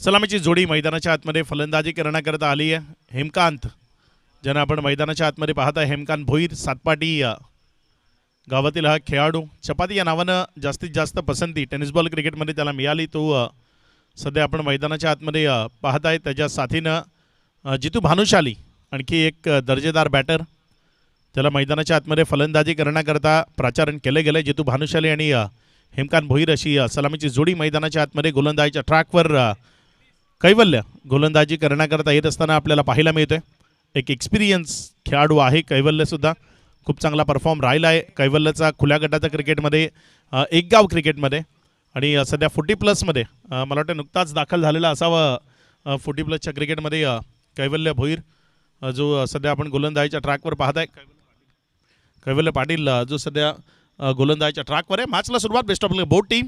सलामीची जोडी मैदानाच्या आतमध्ये फलंदाजी करण्याकरता आली आहे. हेमकांत ज्यांना आपण मैदानाच्या आतमध्ये पाहत आहे, हेमकांत भोईर सातपाटी गावातील हा खेळाडू. चपाती या नावानं जास्तीत जास्त पसंती टेनिस बॉल क्रिकेटमध्ये त्याला मिळाली. तो सध्या आपण मैदानाच्या आतमध्ये पाहत आहे. त्याच्या साथीनं जितू भानुशाली आणखी एक दर्जेदार बॅटर त्याला मैदानाच्या आतमध्ये फलंदाजी करण्याकरता प्राचारण केले गेले. जितू भानुशाली आणि हेमकांत भोईर अशी सलामीची जोडी मैदानाच्या आतमध्ये गोलंदाजीच्या ट्रॅकवर कैवल्य गोलंदाजी करण्याकरता येत असताना आपल्याला पाहायला मिळतोय. एक एक्सपिरियन्स खेळाडू आहे कैवल्यसुद्धा. खूप चांगला परफॉर्म राहिला आहे कैवल्यचा खुल्या गटाच्या क्रिकेटमध्ये, एक गाव क्रिकेटमध्ये आणि सध्या 40+ मला वाटतं नुकताच दाखल झालेला असावा 40+ क्रिकेटमध्ये कैवल्य भोईर जो सध्या आपण गोलंदाजीच्या ट्रॅकवर पाहत आहे. कैवल्य पाटील जो सध्या गोलंदाजीच्या ट्रॅकवर आहे. मॅचला सुरुवात. Best of luck both team.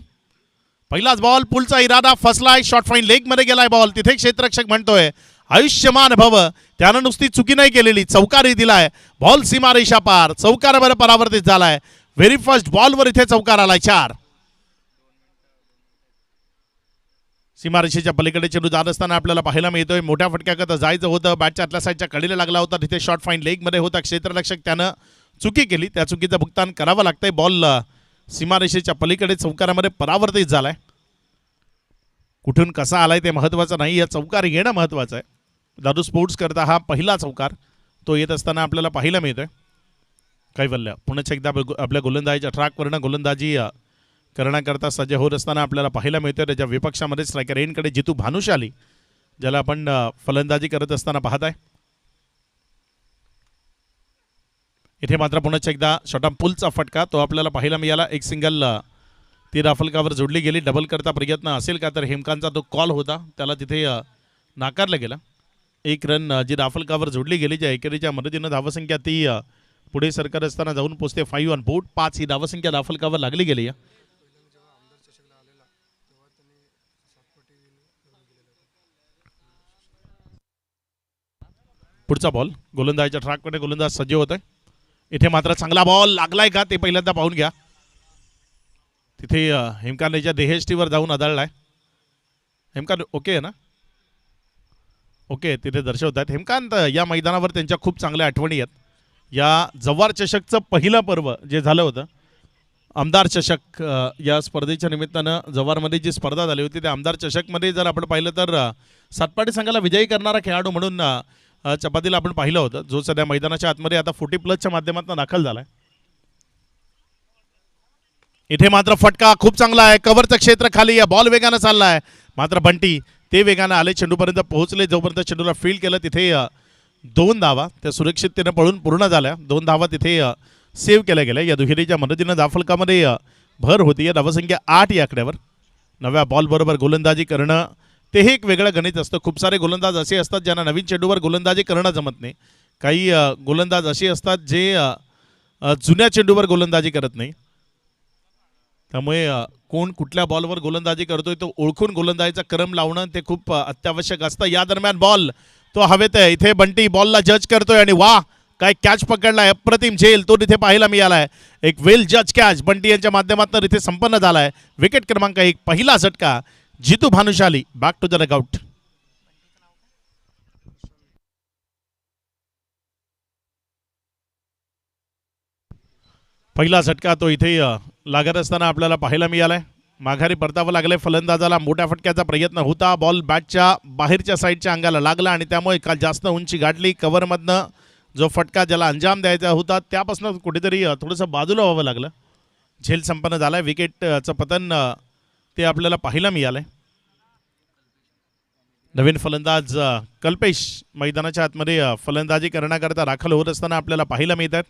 पहिलाच बॉल, पुलचा इरादा फसलाय, शॉर्ट फाईन लेगमध्ये गेलाय बॉल. तिथे क्षेत्ररक्षक म्हणतोय आयुष्यमान भव. त्यानं नुसती चुकी नाही केलेली, चौकारही दिलाय. बॉल सीमारेषा पार, चौकारावर परावर्तित झालाय. व्हेरी फर्स्ट बॉलवर इथे चौकार आलाय. 4 सीमारेषेच्या पलीकडे चेंडू जात असताना आपल्याला पाहायला मिळतोय. मोठ्या फटक्याकरता जायचं होतं, बॅटच्या आतल्या साईडच्या कडेला लागला होता. तिथे शॉर्ट फाईन लेगमध्ये होता. क्षेत्ररक्षक त्यानं चुकी केली, त्या चुकीचं भुगतान करावं लागतंय. बॉल सीमारेषेच्या पलीकडे चौकारामध्ये परावर्तित झालाय. कुठून कसा आलाय ते महत्त्वाचं नाही, या चौकार येणं महत्त्वाचं आहे. दादू स्पोर्ट्स करता हा पहिला चौकार तो येत असताना आपल्याला पाहायला मिळतोय. कैवल्य पुन्हा एकदा आपल्या गोलंदाजीच्या ट्रॅकवरनं गोलंदाजी करण्याकरता सज्ज होत असताना आपल्याला पाहायला मिळतोय. त्याच्या विपक्षामध्ये स्ट्रायकर एंडकडे जितू भानुशाली ज्याला आपण फलंदाजी करत असताना पाहत आहे. इथे मात्र पुन्हा एकदा शॉर्ट पुलचा फटका तो आपल्याला पाहायला मिळाला. एक सिंगल ती राफलकावर जोडली गेली. डबल करता प्रयत्न असेल का, तर हेमकांतचा तो कॉल होता त्याला तिथे नाकारला गेला. एक रन जी राफलकावर जोडली गेली, ज्या एकेरीच्या मदतीनं धावसंख्या ती पुढे सरकत असताना जाऊन पोचते 5 ऑन बोर्ड. 5 ही धावसंख्या राफलकावर लागली गेली. पुढचा बॉल गोलंदाजीच्या ट्रॅकमध्ये गोलंदाज सज्ज होत आहे. इथे मात्र चांगला बॉल लागलाय का ते पहिल्यांदा पाहून घ्या. तिथे हेमकांतच्या देहेष्टीवर जाऊन आदळलाय. हेमकांत ओके आहे ना? ओके, तिथे दर्शवत आहेत. हेमकांत या मैदानावर त्यांच्या खूप चांगल्या आठवणी आहेत. या जव्हार चषकचं पहिलं पर्व जे झालं होतं, आमदार चषक, या स्पर्धेच्या निमित्तानं जव्हारमध्ये जी स्पर्धा झाली होती त्या आमदार चषकमध्ये जर आपण पाहिलं तर सातपाटी संघाला विजयी करणारा खेळाडू म्हणून चपातीला आपण पाहिलं होतं, जो सध्या मैदानाच्या आतमध्ये आता 40+ माध्यमातून दाखल झालाय. इथे मात्र फटका खूप चांगला आहे. कव्हरचं क्षेत्र खाली आहे. बॉल वेगानं चाललाय. मात्र बंटी ते वेगानं आले, चेंडूपर्यंत पोहोचले. जोपर्यंत चेंडूला फील्ड केलं तिथे 2 धावा त्या सुरक्षिततेनं पळून पूर्ण झाल्या. 2 धावा तिथे सेव्ह केल्या गेल्या. या दुहेरीच्या मदतीनं धावफलकामध्ये भर होती. या धावसंख्या 8 या आकड्यावर. नव्या बॉलबरोबर गोलंदाजी करणं ते हे एक वेगळं गणित असतं. खूप सारे गोलंदाज असे असतात ज्यांना नवीन चेंडूवर गोलंदाजी करणं जमत नाही. काही गोलंदाज असे असतात जे जुन्या चेंडूवर गोलंदाजी करत नाही. त्यामुळे कोण कुठल्या बॉलवर गोलंदाजी करतोय तो ओळखून गोलंदाजीचा क्रम लावणं ते खूप अत्यावश्यक असतं. या दरम्यान बॉल तो हवेत आहे. इथे बंटी बॉलला जज करतोय आणि वाह काय कॅच पकडलाय. अप्रतिम झेल तो तिथे पाहायला मिळालाय. एक वेल जज कॅच बंटी यांच्या माध्यमातून इथे संपन्न झालाय. विकेट क्रमांक 1 पहिला झटका Jitu Bhanushali. Back to the dugout. पहिला झटका तो इथे लागत असताना आपल्याला पाहायला मिळालाय. माघारी परतावं लागलंय फलंदाजाला. मोठ्या फटक्याचा प्रयत्न होता. बॉल बॅटच्या बाहेरच्या साईडच्या अंगाला लागला आणि त्यामुळे काल जास्त उंची गाठली. कव्हरमधनं जो फटका ज्याला अंजाम द्यायचा होता त्यापासून कुठेतरी थोडंसं बाजूला व्हावं लागलं. झेल संपन्न झालाय. विकेटचं पतन ते आपल्याला पाहायला मिळालंय. नवीन फलंदाज कल्पेश मैदानाच्या आतमध्ये फलंदाजी करण्याकरता दाखल होत असताना आपल्याला पाहायला मिळतात.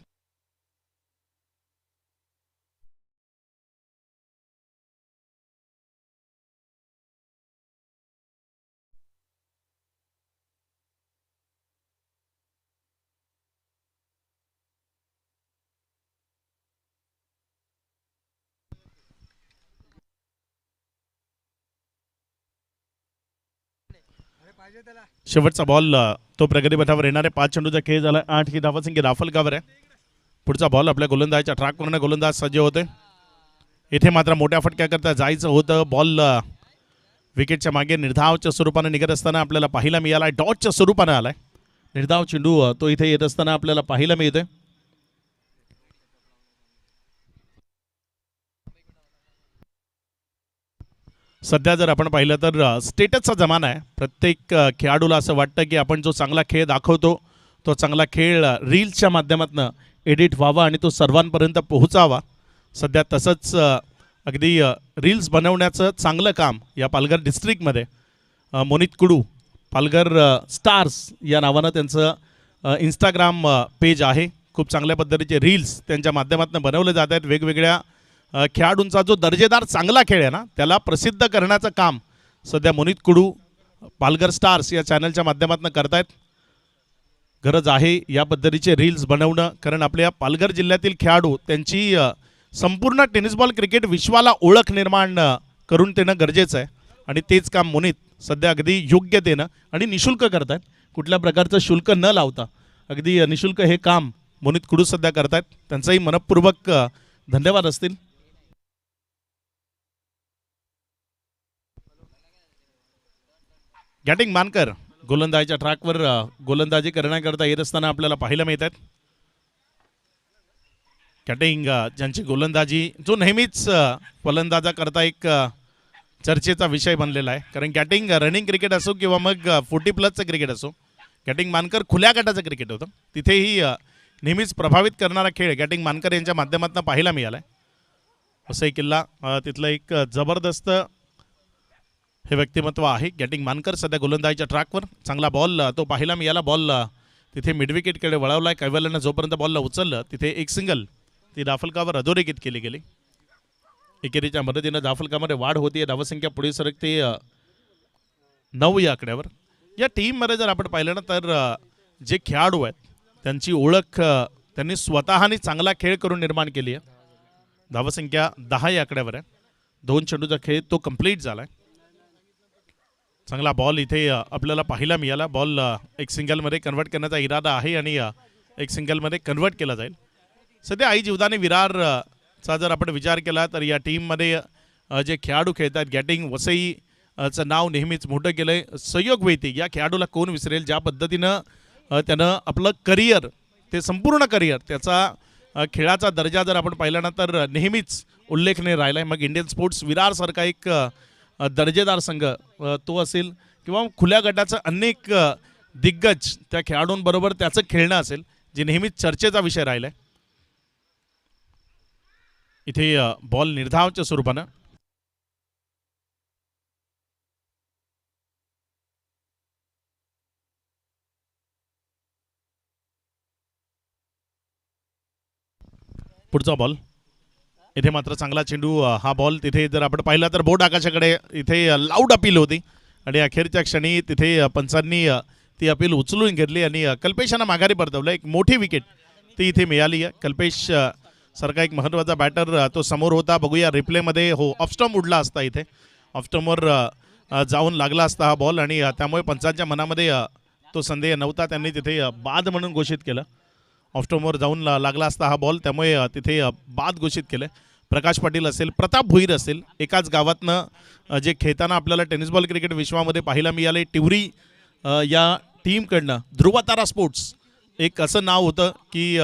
शेवटचा बॉल तो प्रगतीपथावर येणारे 5 चेंडूचा खेळ झाला. 8 ही धावसंख्या राफलकावर आहे. पुढचा बॉल आपल्या गोलंदाजीच्या ट्रॅकवरनं गोलंदाज सज्ज होते. इथे मात्र मोठ्या फटक्याकरता जायचं होतं. बॉल विकेटच्या मागे निर्धावच्या स्वरूपाने निघत असताना आपल्याला पाहायला मिळाला. डॉटच्या स्वरूपाने आलाय निर्धाव चेंडू, तो इथे येत असताना आपल्याला पाहायला मिळतोय. सध्या जर आपण पाहिलं तर स्टेटसचा जमाना आहे. प्रत्येक खेळाडूला असं वाटतं की आपण जो चांगला खेळ दाखवतो तो चांगला खेळ रील्सच्या माध्यमातून एडिट व्हावा आणि तो सर्वांपर्यंत पोहोचावा. सध्या तसंच अगदी रील्स बनवण्याचं चांगलं काम या पालघर डिस्ट्रिक्टमध्ये मोनित कुडू पालघर स्टार्स या नावानं त्यांचं इंस्टाग्राम पेज आहे. खूप चांगल्या पद्धतीचे रील्स त्यांच्या माध्यमातून बनवले जात आहेत. वेगवेगळ्या खेळाडूंचा जो दर्जेदार चांगला खेळ आहे ना त्याला प्रसिद्ध करण्याचं काम सध्या मोनित कुडू पालघर स्टार्स या चॅनलच्या माध्यमातून करतायत. गरज आहे या पद्धतीचे रील्स बनवणं, कारण आपल्या पालघर जिल्ह्यातील खेळाडू त्यांची संपूर्ण टेनिस बॉल क्रिकेट विश्वाला ओळख निर्माण करून देणं गरजेचं आहे. आणि तेच काम मोनित सध्या अगदी योग्यतेनं आणि निशुल्क करतायत. कुठल्या प्रकारचं शुल्क न लावता अगदी निशुल्क हे काम मोनित कुडू सध्या करतायत. त्यांचाही मनपूर्वक धन्यवाद असतील. गॅटिंग मानकर गोलंदाजीच्या ट्रॅकवर गोलंदाजी करण्याकरता येत असताना आपल्याला पाहायला मिळत आहेत. गॅटिंग ज्यांची गोलंदाजी जो नेहमीच फलंदाजाकरता एक चर्चेचा विषय बनलेला आहे. कारण गॅटिंग रनिंग क्रिकेट असो किंवा मग 40+ क्रिकेट असो, गॅटिंग मानकर खुल्या गटाचं क्रिकेट होतं. तिथेही नेहमीच प्रभावित करणारा खेळ गॅटिंग मानकर यांच्या माध्यमातून पाहायला मिळाला आहे. वसई किल्ला तिथलं एक जबरदस्त हे व्यक्तिमत्व आहे. गॅटिंग मानकर सध्या गोलंदाजीच्या ट्रॅकवर. चांगला बॉल तो पाहायला मिळाला. बॉल तिथे मिडविकेटकडे वळवला आहे. कैवल्यानं जोपर्यंत बॉलला उचललं तिथे एक सिंगल ती धाफलकावर अधोरेखित केली गेली. एकेरीच्या मदतीनं धाफलकामध्ये वाढ होती. धावसंख्या पुढे सरकते 9 या आकड्यावर. या टीममध्ये जर आपण पाहिलं ना तर जे खेळाडू आहेत त्यांची ओळख त्यांनी स्वतःने चांगला खेळ करून निर्माण केली आहे. धावसंख्या 10 या आकड्यावर आहे. 2 चेंडूचा खेळ तो कंप्लीट झाला आहे. चांगला बॉल इथे आपल्याला पाहायला मिळाला. बॉल एक सिंगलमध्ये कन्वर्ट करण्याचा इरादा आहे आणि एक सिंगलमध्ये कन्वर्ट केला जाईल. सध्या आई जीवदानी विरारचा जर आपण विचार केला तर या टीममध्ये जे खेळाडू खेळतात गॅटिंग वसईचं नाव नेहमीच मोठं केलं आहे. सहयोग वेती या खेळाडूला कोण विसरेल. ज्या पद्धतीनं त्यानं आपलं करिअर ते संपूर्ण करिअर त्याचा खेळाचा दर्जा जर आपण पाहिला ना तर नेहमीच उल्लेखनीय राहिला आहे. मग इंडियन स्पोर्ट्स विरारसारखा एक दर्जेदार संघ तो असेल किंवा खुल्या गटाचं अनेक दिग्गज त्या खेळाडूंबरोबर त्याचं खेळणं असेल जे नेहमीच चर्चेचा विषय राहिला आहे. इथे बॉल निर्धावच्या स्वरूपानं पुढचा बॉल. इथे मात्र चांगला चेंडू. हा बॉल तिथे जर आपण पाहिला तर बोर्ड आकाशाकडे इथे लाऊड अपील होती आणि अखेरच्या क्षणी तिथे पंचांनी ती अपील उचलून घेतली आणि कल्पेशांना माघारी परतवलं. एक मोठी विकेट ती इथे मिळाली आहे. कल्पेश सारखा एक महत्त्वाचा बॅटर तो समोर होता. बघूया रिप्लेमध्ये. हो, ऑफस्टम्प उडला असता. इथे ऑफस्टम्पवर जाऊन लागला असता हा बॉल आणि त्यामुळे पंचांच्या मनामध्ये तो संदेह नव्हता. त्यांनी तिथे बाद म्हणून घोषित केलं. ऑफस्टम्पवर जाऊन लागला असता हा बॉल, त्यामुळे तिथे बाद घोषित केलं. प्रकाश पाटील असेल, प्रताप भुईर असेल, एकाच गावातनं जे खेळताना आपल्याला टेनिस बॉल क्रिकेट विश्वामध्ये पाहायला मिळाले. टिवरी या टीमकडनं ध्रुवतारा स्पोर्ट्स एक असं नाव होतं की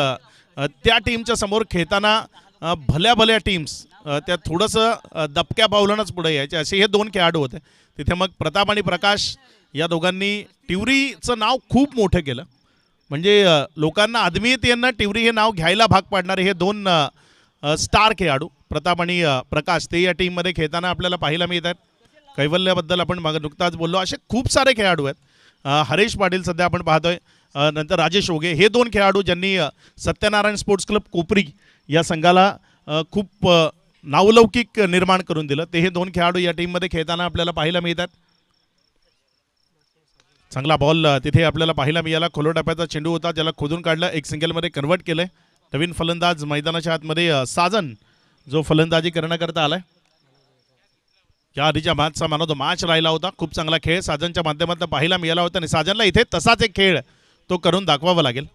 त्या टीमच्या समोर खेळताना भल्या भल्या टीम्स त्या थोडंसं दबक्या पावलानंच पुढे यायचे असे हे 2 खेळाडू होते. तिथे मग प्रताप आणि प्रकाश या दोघांनी टिवरीचं नाव खूप मोठं केलं. म्हणजे लोकांना आदमीयतेनं टिवरी हे नाव घ्यायला भाग पाडणारे हे 2 स्टार खेळाडू प्रताप आणि प्रकाश ते या टीममध्ये खेळताना आपल्याला पाहायला मिळतात. कैवल्याबद्दल आपण नुकताच बोललो. असे खूप सारे खेळाडू आहेत. हरेश पाटील सध्या आपण पाहतोय. नंतर राजेश ओगे हे 2 खेळाडू ज्यांनी सत्यनारायण स्पोर्ट्स क्लब कोपरी या संघाला खूप नावलौकिक निर्माण करून दिलं. ते हे 2 खेळाडू या टीममध्ये खेळताना आपल्याला पाहायला मिळतात. चांगला बॉल तिथे आपल्याला पाहायला मिळाला. खोलो टप्प्याचा चेंडू होता ज्याला खोदून काढलं. एक सिंगलमध्ये कन्वर्ट केलंय. नवीन फलंदाज मैदानाच्या आतमध्ये साजन जो फलंदाजी करण्याकरता आलाय. या आधीच्या मॅचचा मॅन ऑफ द मॅच राहिला होता. खूप चांगला खेळ साजनच्या माध्यमातून पाहायला मिळाला होता आणि साजनला इथे तसाच एक खेळ तो करून दाखवावा लागेल.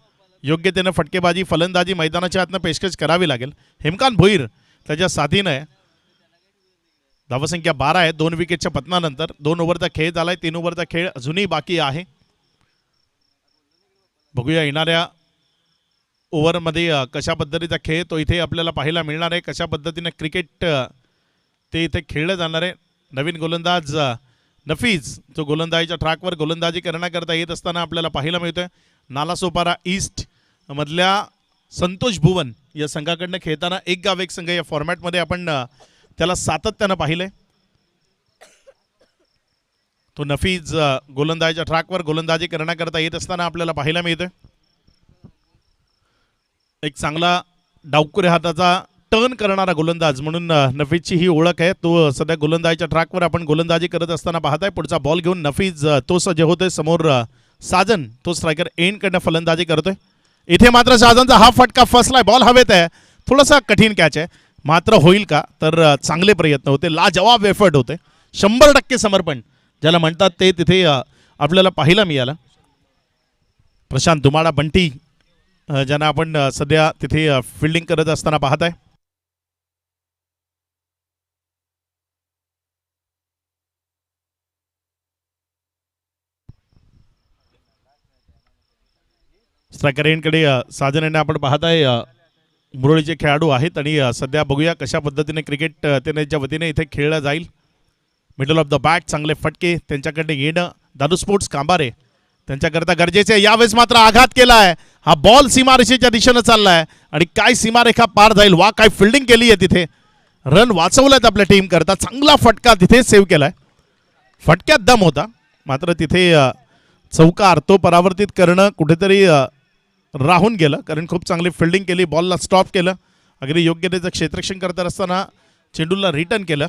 योग्यतेनं फटकेबाजी फलंदाजी मैदानाच्या आतनं पेशकश करावी लागेल. हेमकांत भोईर त्याच्या साथीनं धावसंख्या 12 आहे 2 विकेटच्या पतनानंतर. 2 ओव्हरचा खेळ झालाय. 3 ओव्हरचा खेळ अजूनही बाकी आहे. बघूया येणाऱ्या ओव्हरमध्ये कशा पद्धतीचा खेळ तो इथे आपल्याला पाहायला मिळणार आहे. कशा पद्धतीने क्रिकेट ते इथे खेळलं जाणार आहे. नवीन गोलंदाज नफीज जो गोलंदाजीच्या ट्रॅकवर गोलंदाजी करण्याकरता येत असताना आपल्याला पाहायला मिळतोय. नालासोपारा ईस्ट मधल्या संतोष भुवन या संघाकडनं खेळताना एक गाव एक संघ या फॉर्मॅटमध्ये आपण त्याला सातत्यानं पाहिलंय. तो नफीज गोलंदाजीच्या ट्रॅकवर गोलंदाजी करण्याकरता येत असताना आपल्याला पाहायला मिळतोय. एक चांगला डावकुरे हाताचा टर्न करणारा गोलंदाज म्हणून नफीजची ही ओळख आहे. तो सध्या गोलंदाजीच्या ट्रॅकवर आपण गोलंदाजी करत असताना पाहताय. पुढचा बॉल घेऊन नफीज तो सज्ज होतोय. समोर साजन तो स्ट्रायकर एंडकडनं फलंदाजी करतोय. इथे मात्र साजनचा हा फटका फसलाय. बॉल हवेत आहे. थोडासा कठीण कॅच आहे मात्र होईल का तर चांगले प्रयत्न होते. लाजवाब एफर्ट होते. 100% समर्पण ज्याला म्हणतात ते तिथे आपल्याला पाहायला मिळालं. प्रशांत दुमाडा बंटी ज्यांना आपण सध्या तिथे फिल्डिंग करत असताना पाहताय. स्ट्रायकर एंडकडे साजन यांना आपण पाहताय. मुरळीचे खेळाडू आहेत आणि सध्या बघूया कशा पद्धतीने क्रिकेट त्यांच्या वतीने इथे खेळला जाईल. मिडल ऑफ द बॅट चांगले फटके त्यांच्याकडे येणं. दादू स्पोर्ट्स कांबारे त्यांच्याकरता गरजेचे आहे. यावेळेस मात्र आघात केला आहे. हा बॉल सीमारेषेच्या दिशेनं चाललाय आणि काय सीमारेखा पार जाईल. वा काय फिल्डिंग केली आहे तिथे. रन वाचवल्यात आपल्या टीम करता. चांगला फटका तिथे सेव्ह केलाय. फटक्यात दम होता मात्र तिथे चौकार तो परावर्तित करणं कुठेतरी राहून गेलं कारण खूप चांगली फिल्डिंग केली. बॉलला स्टॉप केलं. अगदी योग्य त्याचं क्षेत्ररक्षण करत असताना चेंडूला रिटर्न केलं.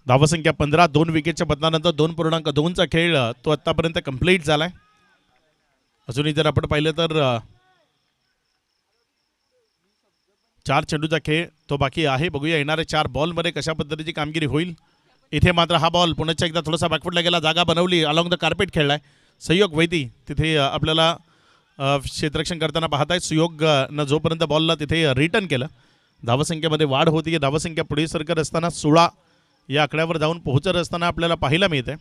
धावसंख्या 15. 2 विकेटच्या बदलानंतर 2.2चा खेळ तो आतापर्यंत कंप्लीट झालाय. अजूनही जर आपण पाहिलं तर 4 चेंडूचा खेळ तो बाकी आहे. बघूया येणाऱ्या 4 बॉलमध्ये कशा पद्धतीची कामगिरी होईल. इथे मात्र हा बॉल पुन्हा एकदा थोडासा बॅकफुटला गेला. जागा बनवली. अलॉंग द कार्पेट खेळलाय. सहयोग वैदी तिथे आपल्याला क्षेत्ररक्षण करताना पाहताय. सुयोगनं जोपर्यंत बॉलला तिथे रिटर्न केलं. धावसंख्येमध्ये वाढ होती. धावसंख्या पुढे सरकत असताना 16 या आकड्यावर जाऊन पोहोचत असताना आपल्याला पाहायला मिळते.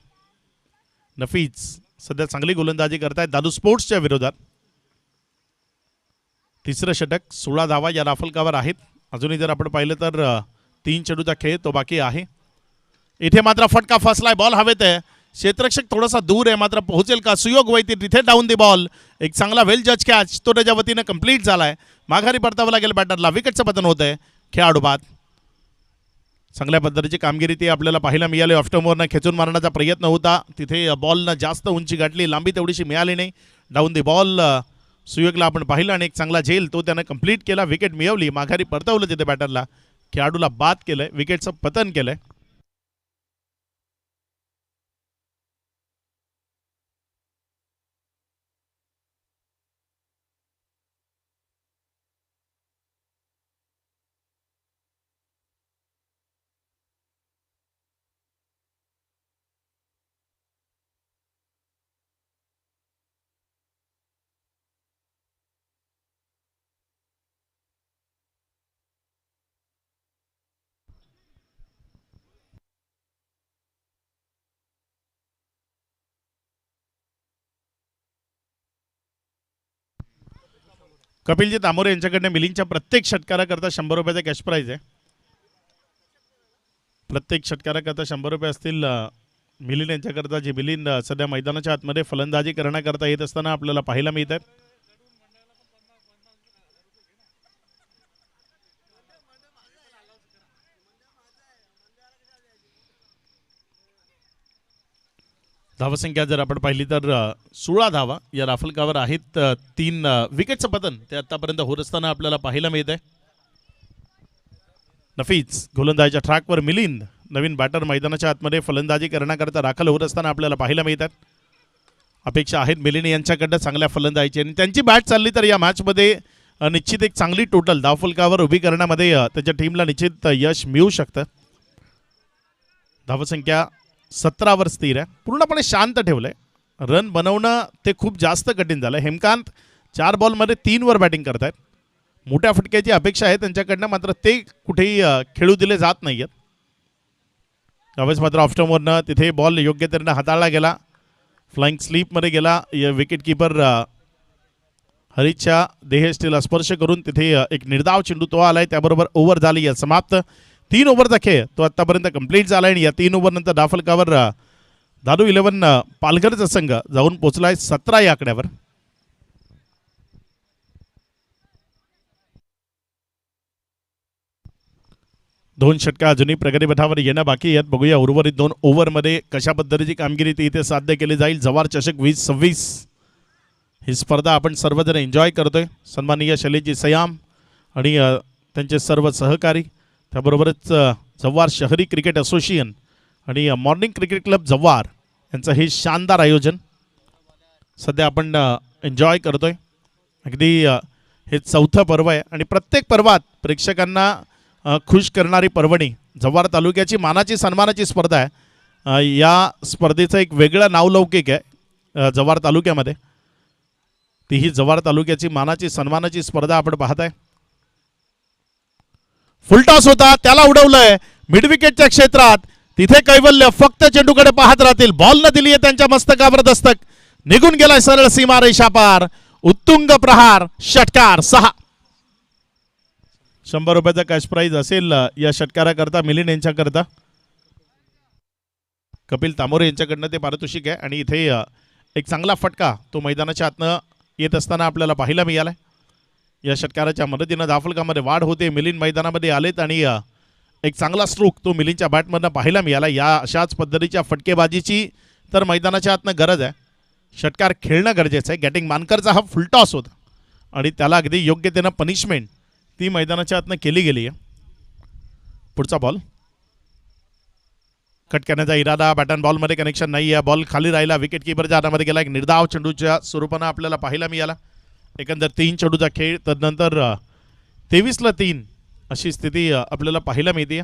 नफीज सध्या चांगली गोलंदाजी करतायत दादू स्पोर्ट्सच्या विरोधात. तिसरं षटक. 16 धावा या राफलकावर आहेत. अजूनही जर आपण पाहिलं तर 3 चेंडूचा खेळ तो बाकी आहे. इथे मात्र फटका फसलाय. बॉल हवेत आहे. क्षेत्ररक्षक थोडासा दूर आहे मात्र पोहोचेल का. सुयोग वैती तिथे डाऊन दी बॉल. एक चांगला वेल जज कॅच तो त्याच्या वतीने कंप्लीट झालाय. माघारी परतावं लागेल बॅटरला. विकेटचं पतन होत आहे खेळाडू बाद. चांगल्या पद्धतीची कामगिरी ती आपल्याला पाहायला मिळाली. ऑफ्टमोरनं खेचून मारण्याचा प्रयत्न होता. तिथे बॉलनं जास्त उंची गाठली. लांबी तेवढीशी मिळाली नाही. डाऊन दी बॉल सुयोगला आपण पाहिलं आणि एक चांगला झेल तो त्यानं कंप्लीट केला. विकेट मिळवली. माघारी परतवलं तिथे बॅटरला. खेळाडूला बाद केलंय. विकेटचं पतन केलंय. कपिलजी तामोरे यांच्याकडनं मिलिंदच्या प्रत्येक षटकाराकरता 100 रुपयाचा कॅश प्राईज आहे. प्रत्येक षटकाराकरता 100 रुपये असतील मिलिंद यांच्याकरता. जे मिलिंद सध्या मैदानाच्या आतमध्ये फलंदाजी करण्याकरता येत असताना आपल्याला पाहायला मिळत आहेत. धावसंख्या जर आपण पाहिली तर 16 धावा या राफलकावर आहेत. 3 विकेटचं पतन ते आतापर्यंत होत असताना आपल्याला पाहायला मिळत आहे. नफीज गोलंदाजीच्या ट्रॅकवर. मिलिंद नवीन बॅटर मैदानाच्या आतमध्ये फलंदाजी करण्याकरता दाखल होत असताना आपल्याला पाहायला मिळतात. अपेक्षा आहेत मिलिंद यांच्याकडनं चांगल्या फलंदाजीची आणि त्यांची बॅट चालली तर या मॅचमध्ये निश्चित एक चांगली टोटल धावफलकावर उभी करण्यामध्ये त्याच्या टीमला निश्चित यश मिळू शकतं. धावसंख्या 17वर स्थिर आहे. पूर्णपणे शांत ठेवलंय. रन बनवणं ते खूप जास्त कठीण झालं. हेमकांत 4 बॉलमध्ये 3 वर बॅटिंग करतायत. मोठ्या फटक्याची अपेक्षा आहे त्यांच्याकडनं, मात्र ते कुठेही खेळू दिले जात नाही आहेत. त्यावेळेस मात्र ऑफस्टमवरनं तिथे बॉल योग्य तऱ्हेनं हाताळला गेला, फ्लाइंग स्लीपमध्ये गेला. विकेट किपर हरीशच्या देहष्टीला स्पर्श करून तिथे एक निर्धाव चेंडू तो आलाय. त्याबरोबर ओव्हर झाली आहे समाप्त. 3 ओव्हरचा खेळ तो आतापर्यंत कंप्लीट झाला आणि या 3 ओव्हरनंतर धाफलकावर दादू 11 पालघरचा संघ जाऊन पोहोचलाय 17 या आकड्यावर. दोन षटका अजूनही प्रगतीपथावर येणं बाकी आहेत. बघूया उर्वरित 2 ओव्हरमध्ये कशा पद्धतीची कामगिरी ती इथे साध्य केली जाईल. जवार चषक 2026 ही स्पर्धा आपण सर्वजण एन्जॉय करतोय. सन्माननीय शैलेजी सयाम आणि त्यांचे सर्व सहकारी, त्याबरोबरच जव्हार शहरी क्रिकेट असोसिएशन आणि मॉर्निंग क्रिकेट क्लब जव्हार यांचं हे शानदार आयोजन सध्या आपण एन्जॉय करतोय. अगदी हे 4थं पर्व आहे आणि प्रत्येक पर्वात प्रेक्षकांना खुश करणारी पर्वणी जव्हार तालुक्याची मानाची सन्मानाची स्पर्धा आहे. या स्पर्धेचं एक वेगळं नावलौकिक आहे जव्हार तालुक्यामध्ये. तीही जव्हार तालुक्याची मानाची सन्मानाची स्पर्धा आपण पाहताय. फुलटॉस होता, त्याला उडवलंय मिड विकेटच्या क्षेत्रात. तिथे कैवल्य फक्त चेंडूकडे पाहत राहतील. बॉल न दिली त्यांच्या मस्तकावर दस्तक, निघून गेलाय सरळ सीमा रेषा पार. उत्तुंग प्रहार, षटकार 6. 100 रुपयाचा कॅश प्राईज असेल या षटकाराकरता मिलिंद यांच्याकरता. कपिल तामोरे यांच्याकडनं ते पारितोषिक आहे आणि इथे एक चांगला फटका तो मैदानाच्या आतनं येत असताना आपल्याला पाहायला मिळाला. या षटकाराच्या मदतीनं धाफलकामध्ये वाढ होते. मिलिंद मैदानामध्ये आलेत आणि एक चांगला स्ट्रोक तो मिलिंदच्या बॅटमधनं पाहायला मिळाला. या अशाच पद्धतीच्या फटकेबाजीची तर मैदानाच्या आतनं गरज आहे. षटकार खेळणं गरजेचं आहे. गॅटिंग मानकरचा हा फुलटॉस होता आणि त्याला अगदी योग्यतेनं पनिशमेंट ती मैदानाच्या आतनं केली गेली आहे. पुढचा बॉल कट करण्याचा इरादा, बॅटन बॉलमध्ये कनेक्शन नाही आहे. बॉल खाली राहिला, विकेट किपरच्या हातामध्ये गेला. एक निर्धाव चेंडूच्या स्वरूपानं आपल्याला पाहायला मिळाला. एकंदर 3 चेंडूचा खेळ, तदनंतर 23ला 3 अशी स्थिती आपल्याला पाहायला मिळते.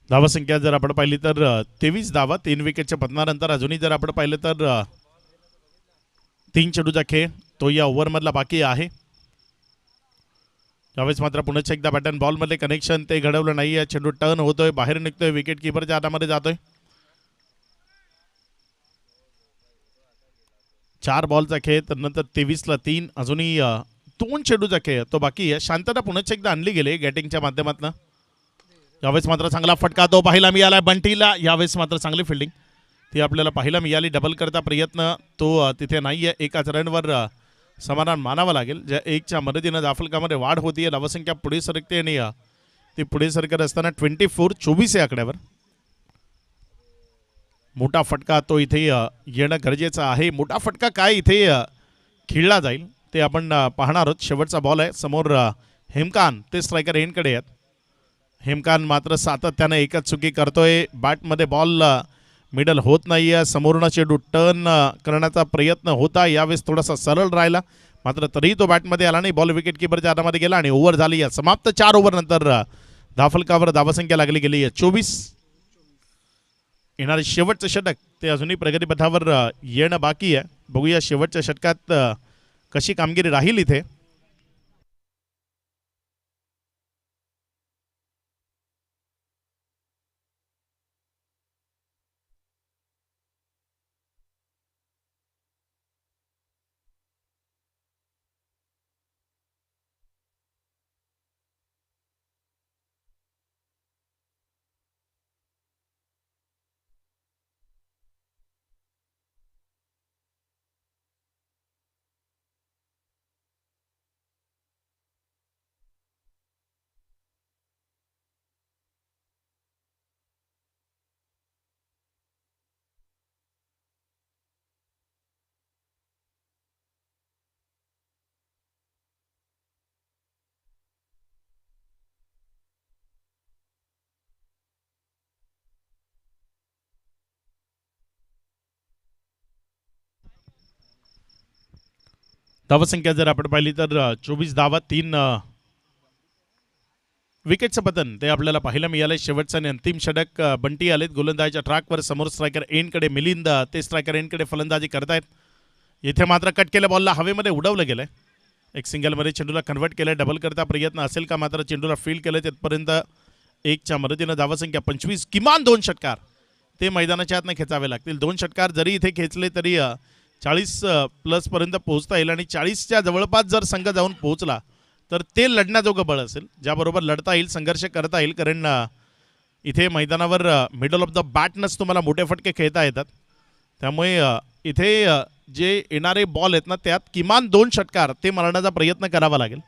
धावासंख्या जर आपण पाहिली तर 23 धावा 3 विकेटच्या पतनानंतर. अजूनही जर आपण पाहिलं तर 3 चेंडूचा खेळ तो या ओव्हरमधला बाकी आहे. त्यावेळेस मात्र पुन्हा एकदा बॅटन बॉलमध्ये कनेक्शन ते घडवलं नाही आहे. चेंडू टर्न होतोय, बाहेर निघतोय, विकेट किपरच्या हातामध्ये जातोय. 4 बॉलचा खेळ, त्यानंतर 23ला 3. अजूनही 2 चेंडूचा खेळ तो बाकी आहे. शांतता पुन्हा एकदा आणली गेली गॅटिंगच्या माध्यमातून. यावेळेस मात्र चांगला फटका तो पाहायला मिळाला बंटीला. यावेळेस मात्र चांगली फिल्डिंग ती आपल्याला पाहायला मिळाली. डबल करता प्रयत्न तो तिथे नाही आहे. एकाच रनवर समाधान मानावं लागेल. ज्या 1च्या मदतीनं धाफलकामध्ये वाढ होतीये. धावसंख्या पुढे सरकते आणि ती पुढे सरकत असताना 24 या आकड्यावर. मोठा फटका तो इथे येणं गरजेचं आहे. मोठा फटका काय इथे खेळला जाईल ते आपण पाहणार आहोत. शेवटचा बॉल आहे. समोर हेमकान ते स्ट्रायकर एंडकडे आहेत. हेमकान मात्र सातत्यानं एकच चुकी करतोय. बॅटमध्ये बॉल मिडल होत नाही आहे. समोरनं चेंडू टर्न करण्याचा प्रयत्न होता. यावेळेस थोडासा सरळ राहिला, मात्र तरीही तो बॅटमध्ये आला नाही. बॉल विकेट किपरच्या हातामध्ये गेला आणि ओव्हर झाली आहे समाप्त. 4 ओव्हरनंतर धाफलकावर धावसंख्या लागली गेली आहे 24. येणारे शेवटचं षटक ते अजूनही प्रगतीपथावर येणं बाकी आहे. बघूया शेवटच्या षटकात कशी कामगिरी राहील इथे. धावसंख्या जर आपण पाहिली तर 24 धावा 3 विकेटचं पतन ते आपल्याला पाहायला मिळालं. शेवटचं आणि अंतिम षटक बंटी आलेत गोलंदाजीच्या ट्रॅकवर. समोर स्ट्रायकर एंडकडे मिलिंद, ते स्ट्रायकर एंडकडे फलंदाजी करतायत. इथे मात्र कट केल्या बॉलला हवेमध्ये उडवलं गेलंय. एक सिंगलमध्ये चेंडूला कन्वर्ट केलं. डबल करता प्रयत्न असेल का, मात्र चेंडूला फील्ड केलं. तिथपर्यंत एकच्या मदतीनं धावसंख्या 25, किमान 2 षटकार ते मैदानाच्या आतनं खेचावे लागतील. 2 षटकार जरी इथे खेचले तरी 40 प्लसपर्यंत पोहोचता येईल आणि 40च्या जवळपास जर संघ जाऊन पोहोचला तर ते लढण्याजोगं बळ असेल, ज्याबरोबर लढता येईल, संघर्ष करता येईल. कारण इथे मैदानावर मिडल ऑफ द बॅटनच तुम्हाला मोठे फटके खेळता येतात. त्यामुळे इथे जे येणारे बॉल आहेत ना, त्यात किमान 2 षटकार ते मारण्याचा प्रयत्न करावा लागेल.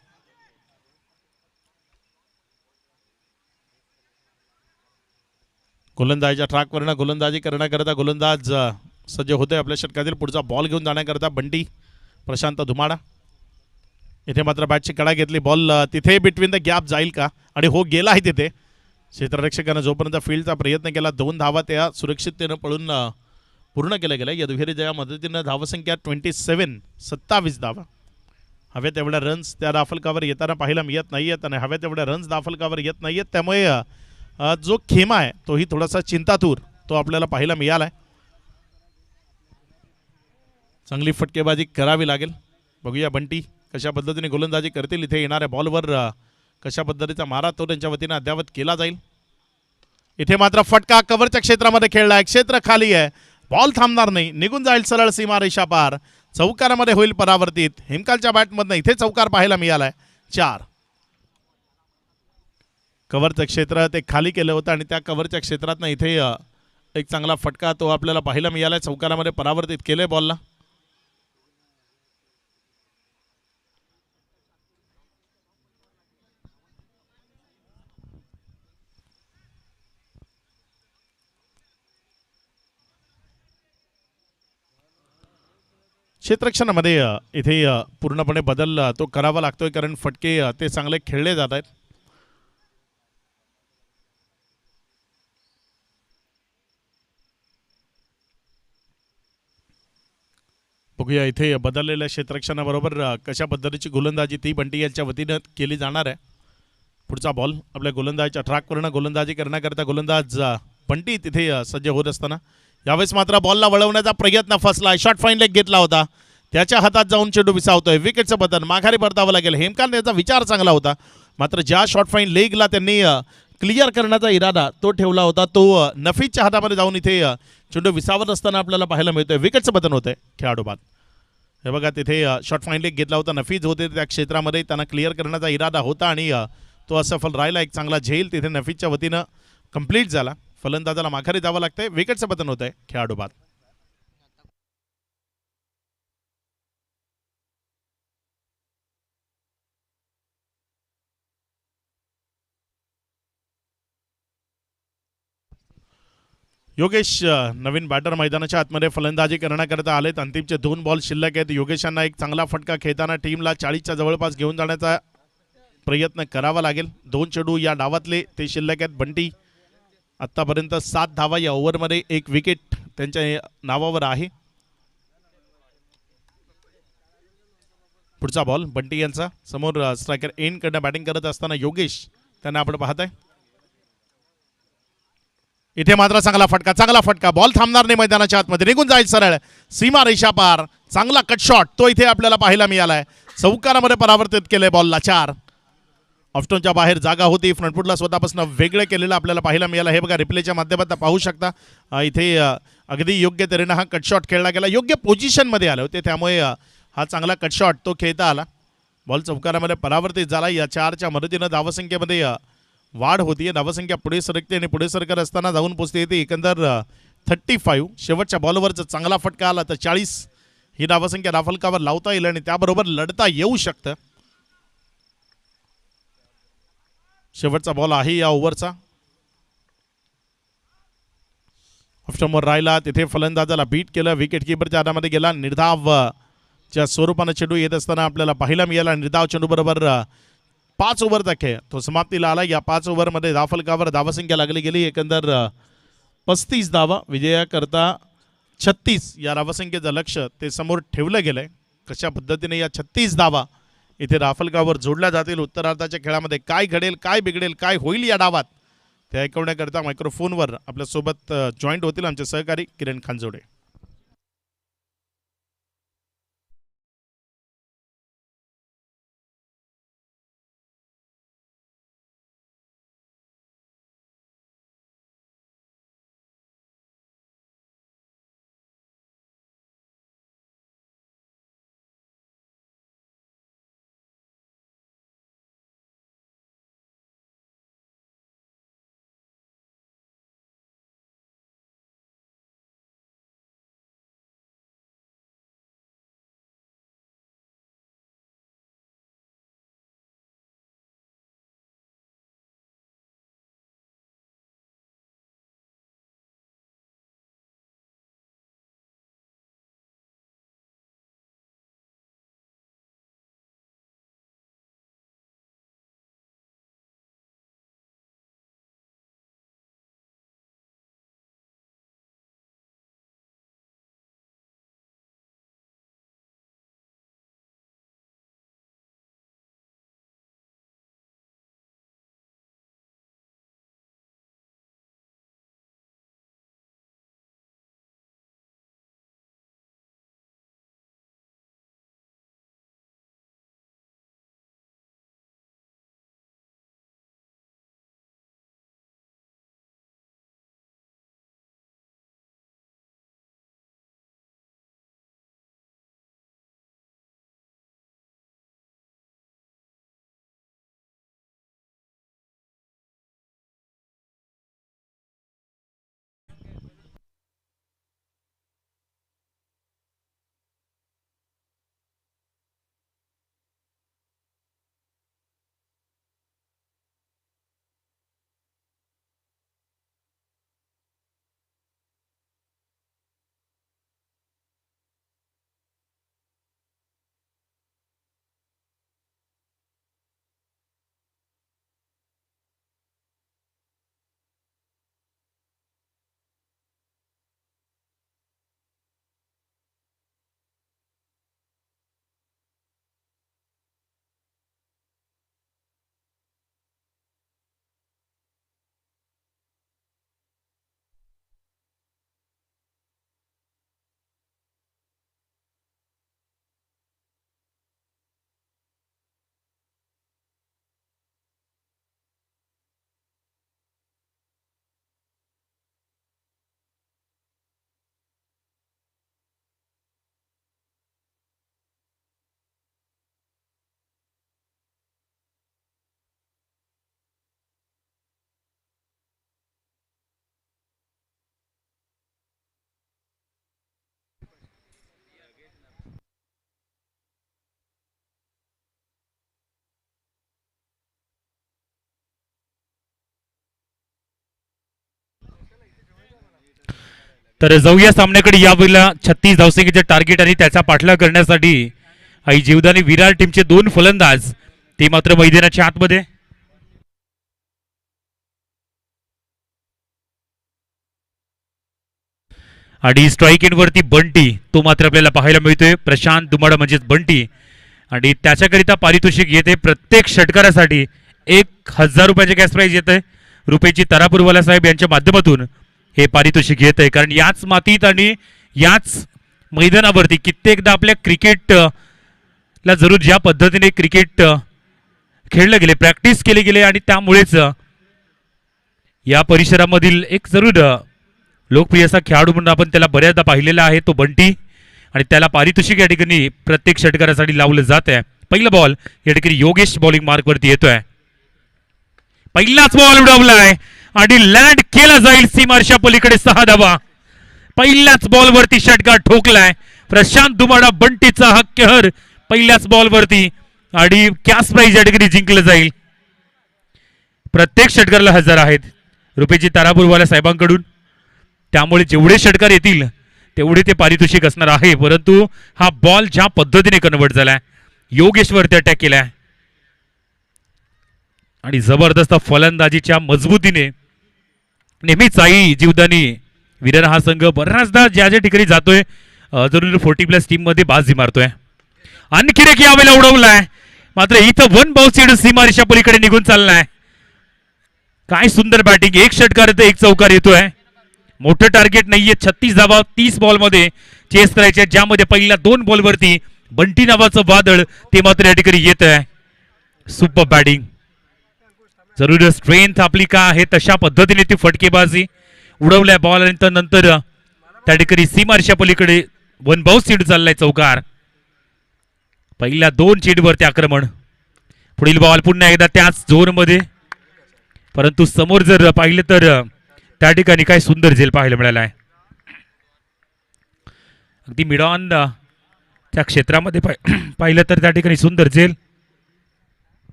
गोलंदाजीच्या ट्रॅकवरनं गोलंदाजी करण्याकरता गोलंदाज सज्ज होते. आपल्या षटकातील पुढचा बॉल घेऊन जाण्याकरता बंटी प्रशांत धुमाडा. इथे मात्र बॅटची कडा घेतली. बॉल तिथे बिटवीन द गॅप जाईल का, आणि हो गेला आहे तिथे. क्षेत्ररक्षकानं जोपर्यंत फील्डचा प्रयत्न केला 2 धावा त्या सुरक्षिततेनं पळून पूर्ण केल्या गेल्या. या दुहेरीच्या मदतीनं धावसंख्या 27 धावा. हव्या तेवढ्या रन्स त्या दाफलकावर येताना पाहायला मिळत नाही आहेत आणि हव्या तेवढ्या रन्स दाफलकावर येत नाही आहेत. त्यामुळे जो खेमा आहे तोही थोडासा चिंतातूर तो आपल्याला पाहायला मिळाला आहे. चांगली फटकेबाजी करावी लागेल. बघूया बंटी कशा पद्धतीने गोलंदाजी करतील. इथे येणाऱ्या बॉलवर कशा पद्धतीचा मारा तो त्यांच्या वतीने अद्यावत केला जाईल. इथे मात्र फटका कव्हरच्या क्षेत्रामध्ये खेळला आहे. क्षेत्र खाली आहे. बॉल थांबणार नाही, निघून जाईल सरळ सीमा रेषा पार. चौकारामध्ये होईल परावर्तित. हेमकालच्या बॅटमधनं इथे चौकार पाहायला मिळालाय. 4 कव्हरचं क्षेत्र ते खाली केलं होतं आणि त्या कव्हरच्या क्षेत्रातनं इथे एक चांगला फटका तो आपल्याला पाहायला मिळालाय. चौकारामध्ये परावर्तित केलंय बॉलला. क्षेत्ररक्षणामध्ये इथे पूर्णपणे बदल तो करावा लागतोय, कारण फटके ते चांगले खेळले जात आहेत. बघूया इथे बदललेल्या क्षेत्ररक्षणाबरोबर कशा पद्धतीची गोलंदाजी ती बंटी यांच्या वतीनं केली जाणार आहे. पुढचा बॉल आपल्या गोलंदाजीच्या ट्रॅकवरनं गोलंदाजी करण्याकरता गोलंदाज बंटी तिथे सज्ज होत असताना यावेळेस मात्र बॉलला वळवण्याचा प्रयत्न फसला. शॉर्ट फाईन लेग घेतला होता, त्याच्या हातात जाऊन चेंडू विसावतोय. विकेटचं पतन माघारी परतावं लागेल. हेमकांत याचा विचार चांगला होता, मात्र ज्या शॉर्ट फाईन लेगला त्यांनी क्लिअर करण्याचा इरादा तो ठेवला होता तो नफीच्या हातामध्ये जाऊन इथे चेंडू विसावत असताना आपल्याला पाहायला मिळतोय. विकेटचं पतन होतंय खेळाडू बाद. हे बघा तिथे शॉर्ट फाईन लेग घेतला होता. नफीज होते त्या क्षेत्रामध्ये, त्यांना क्लिअर करण्याचा इरादा होता आणि तो असफल राहिला. एक चांगला झेल तिथे नफीजच्या वतीनं कंप्लीट झाला. फलंदाजाला माघारी जावं लागतंय. विकेटचं पतन होत आहे खेळाडू बाद. योगेश नवीन बॅटर मैदानाच्या आतमध्ये फलंदाजी करण्याकरता आलेत. अंतिमचे 2 बॉल शिल्लक आहेत. योगेशांना एक चांगला फटका खेळताना टीमला 40च्या जवळपास घेऊन जाण्याचा प्रयत्न करावा लागेल. 2 चेंडू या डावातले ते शिल्लक आहेत. बंटी आत्तापर्यंत 7 धावा या ओव्हरमध्ये, 1 विकेट त्यांच्या नावावर आहे. पुढचा बॉल बंटी यांचा. समोर स्ट्रायकर एंडकडनं बॅटिंग करत असताना योगेश त्यांना आपण पाहताय. इथे मात्र चांगला फटका. बॉल थांबणार नाही मैदानाच्या आतमध्ये, निघून जाईल सरळ सीमा रेषा पार. चांगला कट शॉट तो इथे आपल्याला पाहायला मिळालाय. चौकारामध्ये परावर्तित केले बॉलला. 4 ऑफस्टोनच्या बाहेर जागा होती. फ्रंटफुटला स्वतःपासून वेगळं केलेलं आपल्याला पाहायला मिळालं. हे बघा रिप्लेच्या माध्यमातून पाहू शकता. इथे अगदी योग्य तऱ्हेनं हा कट शॉट खेळला गेला. योग्य पोझिशनमध्ये आले होते, त्यामुळे हा चांगला कट शॉट तो खेळता आला. बॉल चौकारामध्ये परावर्तित झाला. या 4च्या मदतीनं धावसंख्येमध्ये वाढ होती. धावसंख्या पुढे सरकते आणि पुढे सरकत असताना जाऊन पोचते येते एकंदर 35. शेवटच्या बॉलवरचा चांगला फटका आला तर 40 ही धावसंख्या दाफलकावर लावता येईल आणि त्याबरोबर लढता येऊ शकतं. शेवटचा बॉल आहे या ओव्हरचा. ऑफस्टंपवर राहिला, तिथे फलंदाजाला बीट केलं. विकेट किपरच्या हातामध्ये गेला. निर्धाव च्या स्वरूपानं चेंडू येत असताना आपल्याला पाहायला मिळाला. निर्धाव चेंडू बरोबर 5 ओव्हरचा खेळ तो समाप्तीला आला. या 5 ओव्हरमध्ये दाफलकावर धावसंख्या लागली गेली एकंदर 35 धावा. विजयाकरता 36 या धावसंख्येचं लक्ष ते समोर ठेवलं गेलंय. कशा पद्धतीने या 36 धावा इथे राफलगाववर जोडल्या जातील. उत्तरार्धाच्या खेळामध्ये काय घडेल, काय बिघडेल, काय होईल या डावात ते ऐकवण्याकरता मायक्रोफोनवर आपल्यासोबत जॉईंट होतील आमचे सहकारी किरण खानजोडे. तर जाऊया सामन्याकडे. यावेळेला 36 धावसंख्येचे टार्गेट आणि त्याचा पाठलाग करण्यासाठी आई जीवदानी विरार टीमचे 2 फलंदाज ते मात्र मैदानाच्या आतमध्ये. आणि स्ट्राईक एंड वरती बंटी तो मात्र आपल्याला पाहायला मिळतोय, प्रशांत दुमाडा म्हणजेच बंटी. आणि त्याच्याकरिता पारितोषिक येते प्रत्येक षटकारासाठी 1000 रुपयाचे कॅश प्राईज येत आहे. रुपयाची तारापूरवाला साहेब यांच्या माध्यमातून हे पारितोषिक येत आहे. कारण याच मातीत आणि याच मैदानावरती कित्येकदा आपल्या क्रिकेट ला जरूर ज्या पद्धतीने क्रिकेट खेळले गेले, प्रॅक्टिस केले गेले आणि त्यामुळेच या परिसरामधील एक जरूर लोकप्रिय असा खेळाडू म्हणून आपण त्याला बऱ्याचदा पाहिलेला आहे तो बंटी. आणि त्याला पारितोषिक या ठिकाणी प्रत्येक षटकारासाठी लावलं जात आहे. पहिला बॉल या ठिकाणी योगेश बॉलिंग मार्क वरती येतोय. पहिलाच बॉल उडवलाय आणि लँड केला जाईल सीमारच्या पलीकडे 6 धावा. पहिल्याच बॉल वरती षटकार ठोकलाय प्रशांत दुमाडा बंटीचा हा कहर पहिल्याच बॉल वरती आणि कॅश प्राईज या ठिकाणी जिंकलं जाईल. प्रत्येक षटकाराला 1000 आहेत रुपयाची तारापूरवाल्या साहेबांकडून. त्यामुळे जेवढे षटकार येतील तेवढे ते पारितोषिक असणार आहे. परंतु हा बॉल ज्या पद्धतीने कन्वर्ट झालाय, योगेशवरती अटॅक केलाय आणि जबरदस्त फलंदाजीच्या मजबूतीने नेहमीच आई जीवदानी विरार हा संघ बऱ्याचदा ज्या ज्या ठिकाणी जातोय जरूर 40+ टीम मध्ये बाजी मारतोय. आणखी एक यावेळेला उडवलाय, मात्र इथं वन बाउन्स चेंडू सीमारेषा पलीकडे निघून चाललाय. काय सुंदर बॅटिंग, एक षटकार येतो, एक चौकार येतोय. मोठं टार्गेट नाहीये, 36 धावा 30 बॉल मध्ये चेस करायचे, ज्यामध्ये पहिल्या 2 बॉलवरती बंटी नावाचं वादळ ते मात्र या ठिकाणी येत आहे. सुपर बॅटिंग, जरूर स्ट्रेंथ आपली का आहे तशा पद्धतीने ती फटकेबाजी उडवल्या बॉल नंतर त्या ठिकाणी सीमारेषा पलीकडे वन बाउन्स चेंडू चाललाय, चौकार. पहिल्या 2 चेंडूवरती आक्रमण. पुढील बॉल पुन्हा एकदा त्याच झोन मध्ये, परंतु समोर जर पाहिलं तर त्या ठिकाणी काय सुंदर झेल पाहायला मिळाला आहे. अगदी मिड ऑन त्या क्षेत्रामध्ये पाहिलं तर त्या ठिकाणी सुंदर झेल.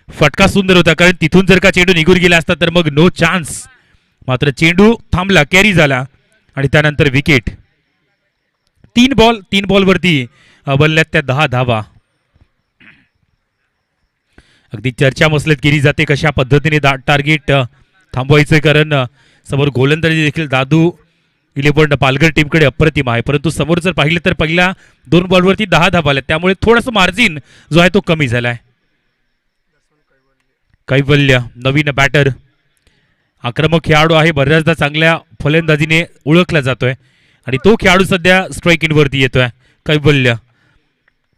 फटका सुंदर होता, कारण तिथून जर का चेंडू निघून गेला असता तर मग नो चान्स. मात्र चेंडू थांबला, कॅरी झाला आणि त्यानंतर विकेट. 3 बॉलवरती बनल्यात त्या 10 धावा. अगदी चर्चा मसलत केली जाते कशा पद्धतीने टार्गेट थांबवायचं, कारण समोर गोलंदाजी देखील दादू 11 पालघर टीमकडे अप्रतिम आहे. परंतु समोर जर पाहिलं तर पहिल्या 2 बॉलवरती 10 धावा आल्या, त्यामुळे थोडंसं मार्जिन जो आहे तो कमी झालाय. कैवल्य नवीन बॅटर, आक्रमक खेळाडू आहे, बऱ्याचदा चांगल्या फलंदाजीने ओळखला जातोय आणि तो खेळाडू सध्या स्ट्राईक इन वरती येतोय. कैवल्य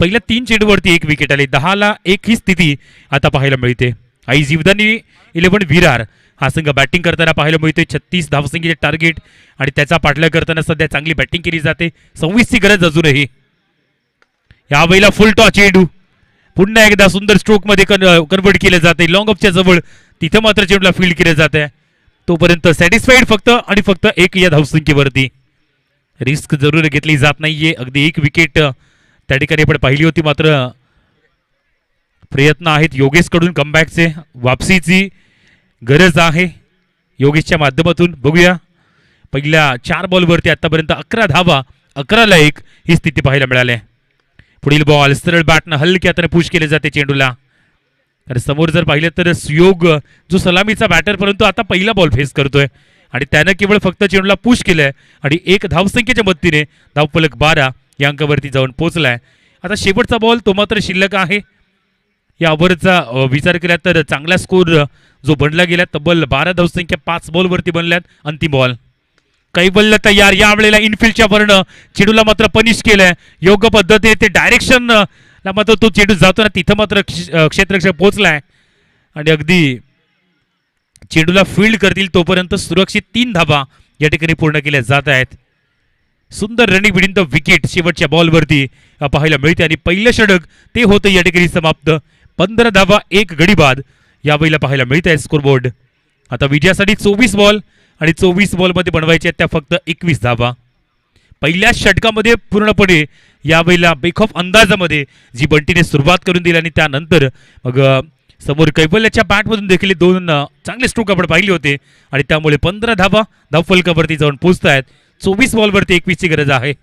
पहिल्या 3 चेंडूवरती 1 विकेट आली, 10ला 1 ही स्थिती आता पाहायला मिळते. आई जीवदानी 11 विरार हा संघ बॅटिंग करताना पाहायला मिळतोय. 36 धावसंख्येचे टार्गेट आणि त्याचा पाठलाग करताना सध्या चांगली बॅटिंग केली जाते. 26 ची गरज अजूनही. यावेळेला फुल टॉस चेंडू पुन्हा एकदा सुंदर स्ट्रोक मध्ये कन्वर्ट केले जाते, लॉंग ऑफच्या जवळ, तिथे मात्र चेंडूला फील्ड केले जाते. तोपर्यंत सॅटिस्फाईड फक्त आणि फक्त 1 या धावसंख्येवरती. रिस्क जरूर घेतली जात नाहीये. अगदी 1 विकेट त्या ठिकाणी आपण पाहिली होती, मात्र प्रयत्न आहेत योगेश कडून कमबॅकचे, वापसीची गरज आहे योगेशच्या माध्यमातून. बघूया, पहिल्या 4 बॉलवरती आतापर्यंत 11 धावा, 11ला 1 ही स्थिती पाहायला मिळाली. पुढील बॉल सरळ बॅटनं हलक्या हाताने पुश केले जाते चेंडूला. तर समोर जर पाहिलं तर सुयोग जो सलामीचा बॅटर, परंतु आता पहिला बॉल फेस करतोय आणि त्यानं केवळ फक्त चेंडूला पुश केलंय आणि 1 धावसंख्येच्या मदतीने धावफलक 12 या अंकावरती जाऊन पोहोचलाय. आता शेवटचा बॉल तो मात्र शिल्लक आहे. या ओव्हरचा विचार केला तर चांगला स्कोर जो बनला गेला, तब्बल 12 धावसंख्या 5 बॉलवरती बनल्यात. अंतिम बॉल, कैवल्य तयार. यावेळेला इनफिल्डच्या वरनं चेंडूला मात्र पनिश केलंय योग्य पद्धतीने. ते डायरेक्शन मात्र तो चेंडू जातो ना, तिथं मात्र क्षेत्ररक्षक पोहोचलाय आणि अगदी चेंडूला फील्ड करतील तोपर्यंत सुरक्षित 3 धावा या ठिकाणी पूर्ण केल्या जात आहेत. सुंदर रनिंग बिटवीन द विकेट शेवटच्या बॉलवरती पाहायला मिळते आणि पहिलं षटक ते होतं या ठिकाणी समाप्त. 15 धावा 1 गडी बाद यावेळेला पाहायला मिळत आहे स्कोरबोर्ड. आता विजयासाठी 24 बॉल आणि 24 बॉलमध्ये बनवायच्या त्या फक्त 21 धावा. पहिल्या षटकामध्ये पूर्णपणे यावेळेला बेखौफ अंदाजामध्ये जी बंटीने सुरुवात करून दिली आणि त्यानंतर मग समोर कैवल्याच्या बॅटमधून देखील 2 चांगले स्ट्रोक आपण पाहिले होते आणि त्यामुळे 15 धावा धावफलकावरती जाऊन पोहोचत आहेत. 24 बॉलवरती 21 ची गरज आहे.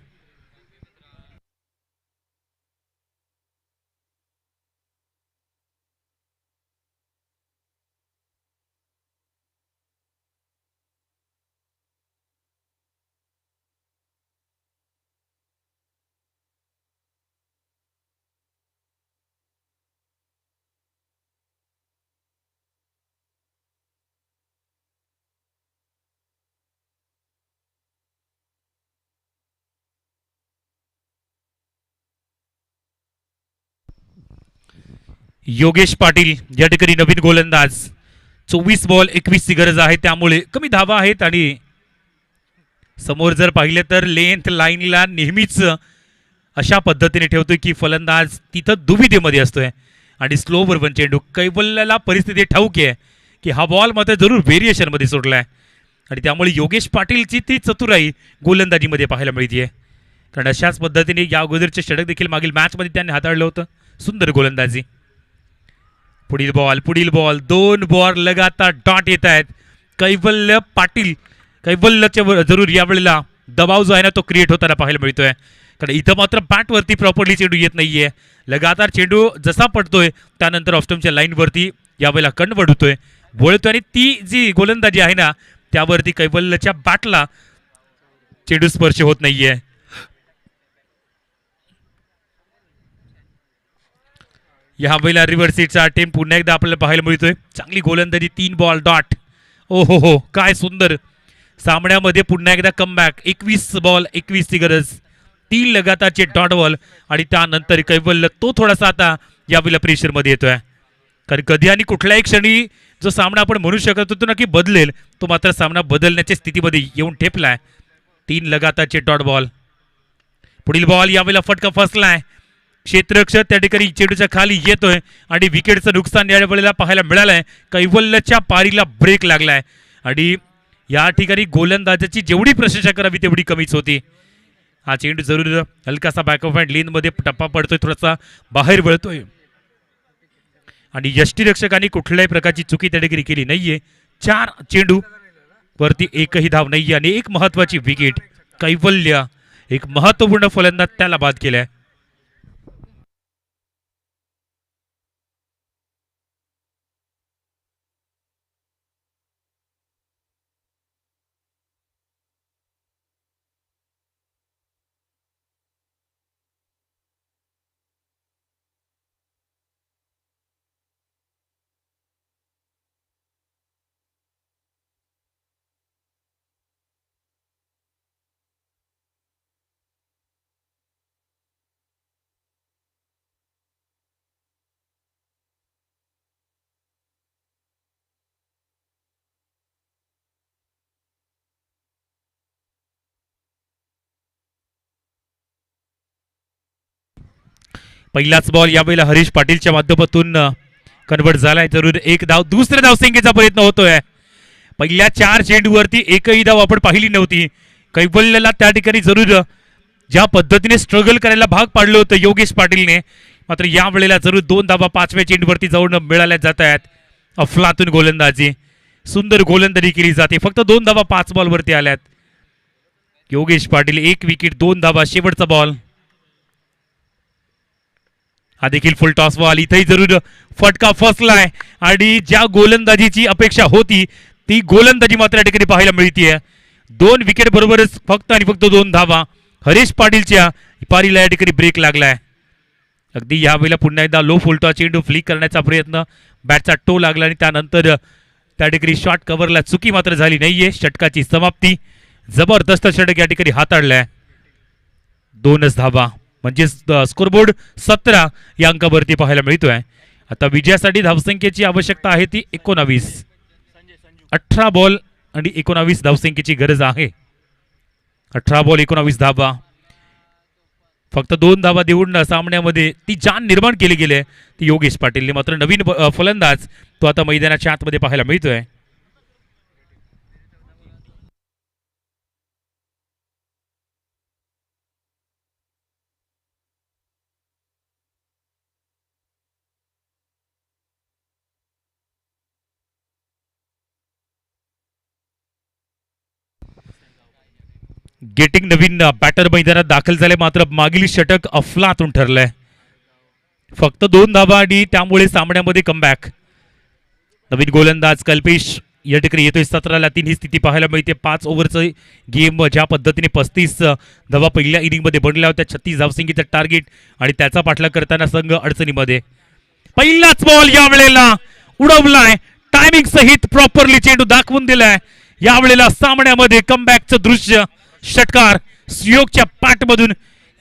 योगेश पाटील या ठिकाणी नवीन गोलंदाज. 24 बॉल 21 ची गरज आहे, त्यामुळे कमी धावा आहेत आणि समोर जर पाहिलं तर लेंथ लाईनला नेहमीच अशा पद्धतीने ठेवतोय की फलंदाज तिथं दुविधेमध्ये असतोय आणि स्लोवर वन चेंडू. कैवल्याला परिस्थिती ठाऊक आहे की हा बॉल मात्र जरूर व्हेरिएशनमध्ये सोडलाय आणि त्यामुळे योगेश पाटीलची ती चतुराई गोलंदाजीमध्ये पाहायला मिळते. कारण अशाच पद्धतीने या अगोदरचे षटक देखील मागील मॅचमध्ये त्यांनी हाताळलं होतं. सुंदर गोलंदाजी. पुढील बॉल 2 बॉल लगातार डॉट येत आहेत. कैवल्य पाटील, कैवल्यच्या जरूर यावेळेला दबाव जो आहे ना तो क्रिएट होताना पाहायला मिळतोय. कारण इथं मात्र बॅटवरती प्रॉपरली चेंडू येत नाहीये. लगातार चेंडू जसा पडतोय त्यानंतर ऑफस्टम्पच्या लाईनवरती यावेळेला कन्वर्ट होतोय. वळतो आणि ती जी गोलंदाजी आहे ना त्यावरती कैवल्यच्या बॅटला चेंडू स्पर्श होत नाहीये. या वेळेला रिव्हर्स सीटचा अटेम्प्ट पुन्हा एकदा आपल्याला पाहायला मिळतोय. चांगली गोलंदाजी 3 बॉल डॉट. ओ हो हो काय सुंदर सामन्यामध्ये पुन्हा एकदा कमबॅक. 21 बॉल 21 ची गरज. 3 लगातारचे डॉट बॉल आणि त्यानंतर कैवल्य तो थोडासा आता यावेळेला प्रेशरमध्ये येतोय. कारण कधी आणि कुठल्याही क्षणी जो सामना आपण म्हणू शकत होतो ना की बदलेल तो मात्र सामना बदलण्याच्या स्थितीमध्ये येऊन ठेपलाय. 3 लगातारचे डॉट बॉल. पुढील बॉल यावेळेला फटका फसलाय. क्षेत्ररक्षक त्या ठिकाणी चेंडूच्या खाली येतोय आणि विकेटचं नुकसान या वेळेला पाहायला मिळालंय. कैवल्यच्या पारीला ब्रेक लागलाय आणि या ठिकाणी गोलंदाजाची जेवढी प्रशंसा करावी तेवढी कमीच होती. हा चेंडू जरूर हलकासा बॅकअप अँड लेन मध्ये टप्पा पडतोय, थोडासा बाहेर वळतोय आणि यष्टीरक्षकांनी कुठल्याही प्रकारची चुकी त्या ठिकाणी केली नाहीये. 4 चेंडू वरती एकही धाव नाहीये आणि एक महत्वाची विकेट. कैवल्य एक महत्वपूर्ण फलंदाज त्याला बाद केलाय. पहिलाच बॉल यावेळेला हरीश पाटीलच्या माध्यमातून कन्वर्ट झालाय. जरूर एक धाव दुसऱ्या धावसंख्येचा प्रयत्न होतोय. पहिल्या 4 चेंडूवरती एकही धाव आपण पाहिली नव्हती. कैवल्यला त्या ठिकाणी जरूर ज्या पद्धतीने स्ट्रगल करायला भाग पाडलं होतं योगेश पाटीलने, मात्र या वेळेला जरूर 2 धावा 5व्या चेंडूवरती जाऊन मिळाल्या जात आहेत. अफलातून गोलंदाजी, सुंदर गोलंदाजी केली जाते. फक्त 2 धावा 5 बॉलवरती आल्यात. योगेश पाटील 1 विकेट 2 धावा. शेवटचा बॉल हा देखील फुल टॉस बॉल. इथेही जरूर फटका फसलाय आणि ज्या गोलंदाजीची अपेक्षा होती ती गोलंदाजी मात्र या ठिकाणी पाहायला मिळतीये. 2 विकेट बरोबरच फक्त आणि फक्त 2 धावा. हरीश पाटीलच्या पारीला या ठिकाणी ब्रेक लागलाय. अगदी यावेळेला पुन्हा एकदा लो फुलटॉस चेंडू फ्लिक करण्याचा प्रयत्न, बॅटचा टो लागला आणि त्यानंतर त्या ठिकाणी शॉट कव्हरला चुकी मात्र झाली नाहीये. षटकाची समाप्ती. जबरदस्त षटक या ठिकाणी हाताळलाय. 2च धावा म्हणजे स्कोरबोर्ड 17 या अंकावरती पाहायला मिळतोय. आता विजयासाठी धावसंख्येची आवश्यकता आहे ती 19. 18 बॉल आणि 19 धावसंख्येची गरज आहे. 18 बॉल 19 धावा. फक्त 2 धावा देऊन सामन्यामध्ये ती जान निर्माण केली गेली ती योगेश पाटीलने. मात्र नवीन फलंदाज तो आता मैदानाच्या आतमध्ये पाहायला मिळतोय. गेटिंग नवीन बॅटर मैदानात दाखल झाले, मात्र मागील षटक अफलातून ठरलंय. फक्त 2 धावा आणि त्यामुळे सामन्यामध्ये कमबॅक. नवीन गोलंदाज कल्पेश या ठिकाणी येतोय. 17ला 3 ही स्थिती पाहायला मिळते. 5 ओव्हरचं गेम ज्या पद्धतीने 35 धावा पहिल्या इनिंगमध्ये बनल्या होत्या. 36 धावसंख्येचं टार्गेट आणि त्याचा पाठलाग करताना संघ अडचणीमध्ये. पहिलाच बॉल यावेळेला उडवलाय. टायमिंग सहित प्रॉपरली चेंडू दाखवून दिलाय. यावेळेला सामन्यामध्ये कमबॅकचं दृश्य. षटकार सुयोगच्या पाठमधून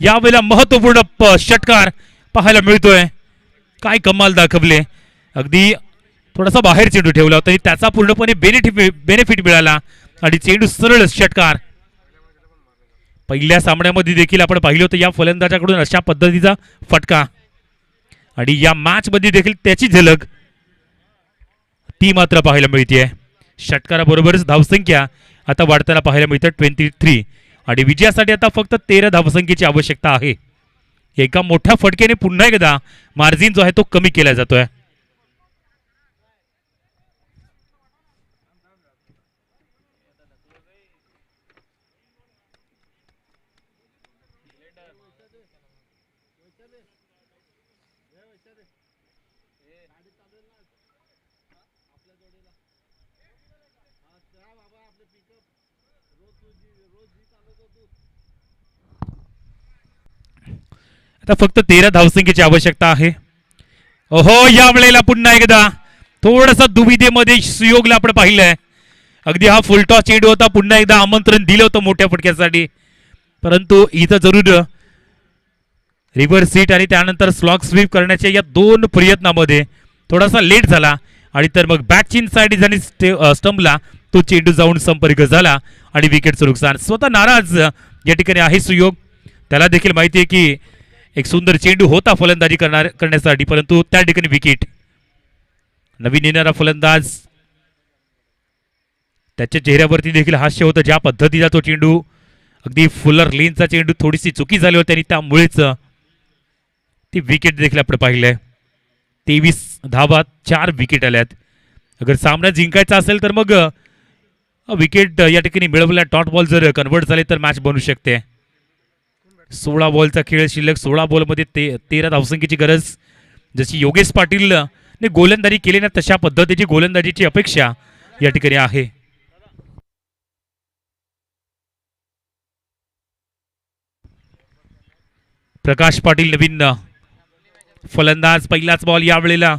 यावेळेला महत्वपूर्ण षटकार पाहायला मिळतोय. काय कमाल दाखवले. अगदी थोडासा बाहेर चेंडू ठेवला होता, त्याचा पूर्णपणे बेनिफिट मिळाला आणि चेंडू सरळ षटकार. पहिल्या सामन्यामध्ये देखील आपण पाहिलं होतं या फलंदाजाकडून अशा पद्धतीचा फटका आणि या मॅच मध्ये देखील त्याची झलक ती मात्र पाहायला मिळते. षटकाराबरोबरच धावसंख्या आता वाढताना पाहायला मिळते 23 आणि विजयासाठी आता फक्त 13 धावसंख्येची आवश्यकता आहे. एका मोठ्या फटक्याने पुन्हा एकदा मार्जिन जो आहे तो कमी केला जातोय. आता फक्त 13 धावसंख्येची आवश्यकता आहे. ओहो, या वेळेला पुन्हा एकदा थोडस दुविधेमध्ये सुयोगला आपण पाहिलंय. अगदी हा फुलटॉस चेंडू होता, पुन्हा एकदा आमंत्रण दिलं होतं मोठ्या फटक्यासाठी, परंतु इथं जरूर रिव्हर्स सीट आणि त्यानंतर स्लॉग स्वीप करण्याच्या या दोन प्रयत्नामध्ये थोडासा लेट झाला आणि तर मग बॅकचिन साइड आणि स्टंपला तो चेंडू जाऊन संपर्क झाला आणि विकेटचं नुकसान. स्वतः नाराज या ठिकाणी आहे सुयोग. त्याला देखील माहिती आहे की एक सुंदर चेंडू होता फलंदाजी करण्यासाठी, परंतु त्या ठिकाणी विकेट. नवीन येणारा फलंदाज, त्याच्या चेहऱ्यावरती देखील हास्य होतं. ज्या पद्धतीचा तो चेंडू, अगदी फुलर लेनचा चेंडू, थोडीशी चुकी झाली होती आणि त्यामुळेच ती विकेट देखील आपण पाहिलंय. 23 धावा, 4 विकेट आल्यात. अगर सामना जिंकायचा असेल तर मग विकेट या ठिकाणी मिळवल्या डॉट बॉल जर कन्वर्ट झाले तर मॅच बनू शकते. 16 बॉलचा खेळ शिल्लक. 16 बॉलमध्ये 13 धावसंख्येची गरज. जशी योगेश पाटील ने गोलंदाजी केली ना, तशा पद्धतीची गोलंदाजीची अपेक्षा या ठिकाणी आहे. प्रकाश पाटील नवीन फलंदाज. पहिलाच बॉल या वेळेला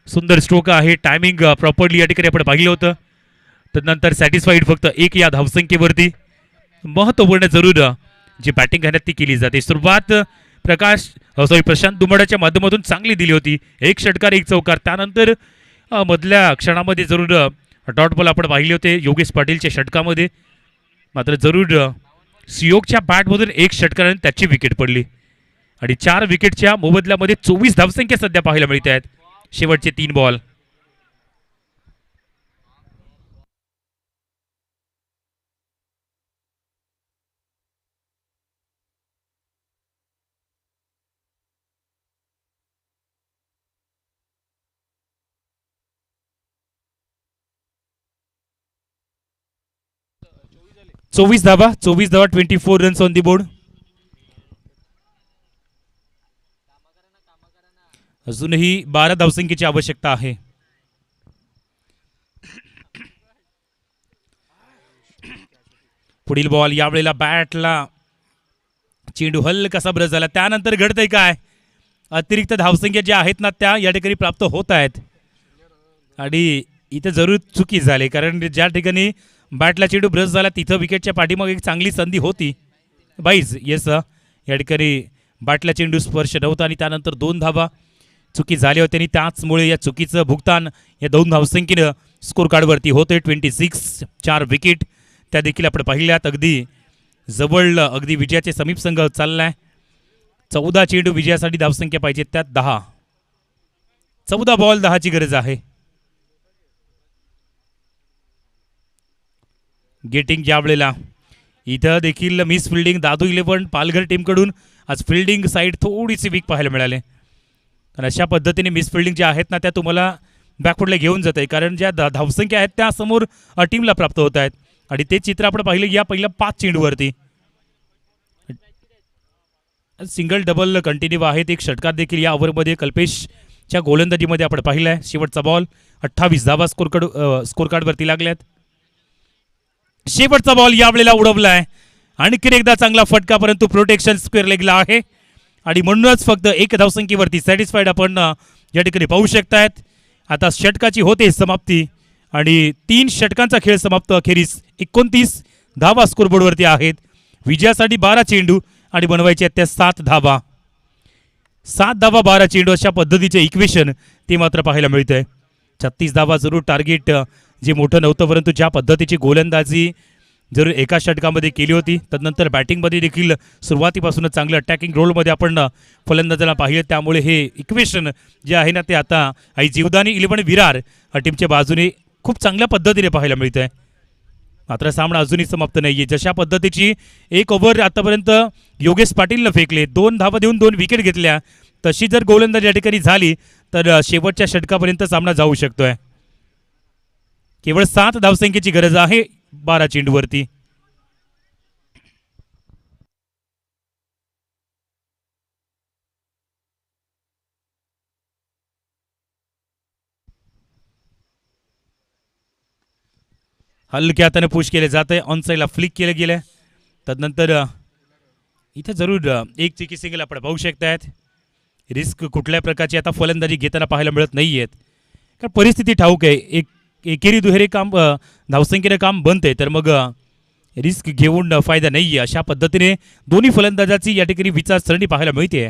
सुंदर स्ट्रोक आहे. टायमिंग प्रॉपरली या ठिकाणी आपण पाहिलं होतं. त्यानंतर सॅटिस्फाईड फक्त 1 या धावसंख्येवरती. महत्वपूर्ण जरूर जी बॅटिंग आहे ती केली जाते. सुरुवात प्रशांत दुमडाच्या माध्यमातून चांगली दिली होती. 1 षटकार 1 चौकार. त्यानंतर मधल्या क्षणामध्ये जरूर डॉट बॉल आपण पाहिले होते योगेश पाटीलच्या षटकामध्ये. मात्र जरूर सियोगच्या बॅटमधून 1 षटकाराने त्याची विकेट पडली आणि 4 विकेटच्या मोबदल्यामध्ये 24 धावसंख्या सध्या पाहायला मिळत आहेत. शेवटचे 3 बॉल. चोवीस धावा 24 रन्स ऑन दी बोर्ड. अजूनही 12 धावसंख्येची आवश्यकता आहे. पुढील बॉल. यावेळेला बॅटला चेंडू हलकासा ब्रश झाला. त्यानंतर घडतंय काय, अतिरिक्त धावसंख्या ज्या आहेत ना त्या या ठिकाणी प्राप्त होत आहेत आणि इथं जरूर चुकी झाली, कारण ज्या ठिकाणी बॅटला चेंडू ब्रश झाला तिथं विकेटच्या पाठीमागे एक चांगली संधी होती. बाईज येस, या ठिकाणी बॅटला चेंडू स्पर्श नव्हता आणि त्यानंतर 2 धावा चुकी झाली होती आणि त्याचमुळे या चुकीचं भुगतान या 2 धावसंख्येनं स्कोर कार्डवरती होते. 26, 4 विकेट त्या देखील आपण पाहिल्यात. अगदी जवळ, अगदी विजयाचे समीप संघ चाललाय. 14 चेंडू विजयासाठी धावसंख्या पाहिजे, त्यात 10. 14 बॉल 10ची गरज आहे. गेटिंग यावेळेला इथं देखील मिस फिल्डिंग. दादू 11 पालघर टीमकडून आज फिल्डिंग साईड थोडीशी वीक पाहायला मिळाले. आणि अशा पद्धतीने मिस फिल्डिंग ज्या आहेत ना त्या तुम्हाला बॅकफुटला घेऊन जात आहे, कारण ज्या धावसंख्या आहेत त्या समोर टीमला प्राप्त होत आहेत आणि ते चित्र आपण पाहिलं या पहिल्या 5 चेंडूवरती. सिंगल डबल कंटिन्यू आहेत. 1 षटकार देखील या ओव्हरमध्ये कल्पेशच्या गोलंदाजीमध्ये आपण पाहिलाय. शेवटचा बॉल. 28 धावा स्कोर कार्डवरती लागल्यात. शेवटचा बॉल यावेळेला उडवलाय. आणखी एकदा चांगला फटका, परंतु प्रोटेक्शन स्क्वेअर लेगला आहे आणि म्हणूनच फक्त 1 धावसंख्येवरती सॅटिस्फाईड आपण या ठिकाणी पाहू शकतायत. आता षटकाची होते समाप्ती आणि 3 षटकांचा खेळ समाप्त. अखेरीस 29 धावा स्कोरबोर्डवरती आहेत. विजयासाठी 12 चेंडू आणि बनवायचे त्या 7 धावा. 7 धावा 12 चेंडू अशा पद्धतीचे इक्वेशन ते मात्र पाहायला मिळतंय. 36 धावा जरूर टार्गेट जे मोठं नव्हतं, परंतु ज्या पद्धतीची गोलंदाजी जरूर एका षटकामध्ये केली होती. तदनंतर बॅटिंगमध्ये देखील सुरुवातीपासूनच चांगलं अटॅकिंग रोलमध्ये आपण फलंदाजाला पाहिलं, त्यामुळे हे इक्वेशन जे आहे ना ते आता आई जीवदानी 11 विरार टीमच्या बाजूने खूप चांगल्या पद्धतीने पाहायला मिळत आहे. मात्र सामना अजूनही समाप्त नाही आहे. जशा पद्धतीची 1 ओव्हर आतापर्यंत योगेश पाटीलनं फेकले, 2 धावा देऊन 2 विकेट घेतल्या, तशी जर गोलंदाजी या ठिकाणी झाली तर शेवटच्या षटकापर्यंत सामना जाऊ शकतोय. केवळ 7 धावसंख्येची गरज आहे 12 चेंडूवरती. हलक्या हाताने पुश केले जात आहे. ऑन साईडला फ्लिक केलं गेलं. तदनंतर इथे जरूर एक चिकी सिंगल आपण पाहू शकतायत. रिस्क कुठल्या प्रकारची आता फलंदाजी घेताना पाहायला मिळत नाही आहेत, कारण परिस्थिती ठाऊक आहे. एकेरी दुहेरी काम धावसंख्येने काम बनते, तर मग रिस्क घेऊन फायदा नाही आहे. अशा पद्धतीने दोन्ही फलंदाजाची या ठिकाणी विचारसरणी पाहायला मिळते.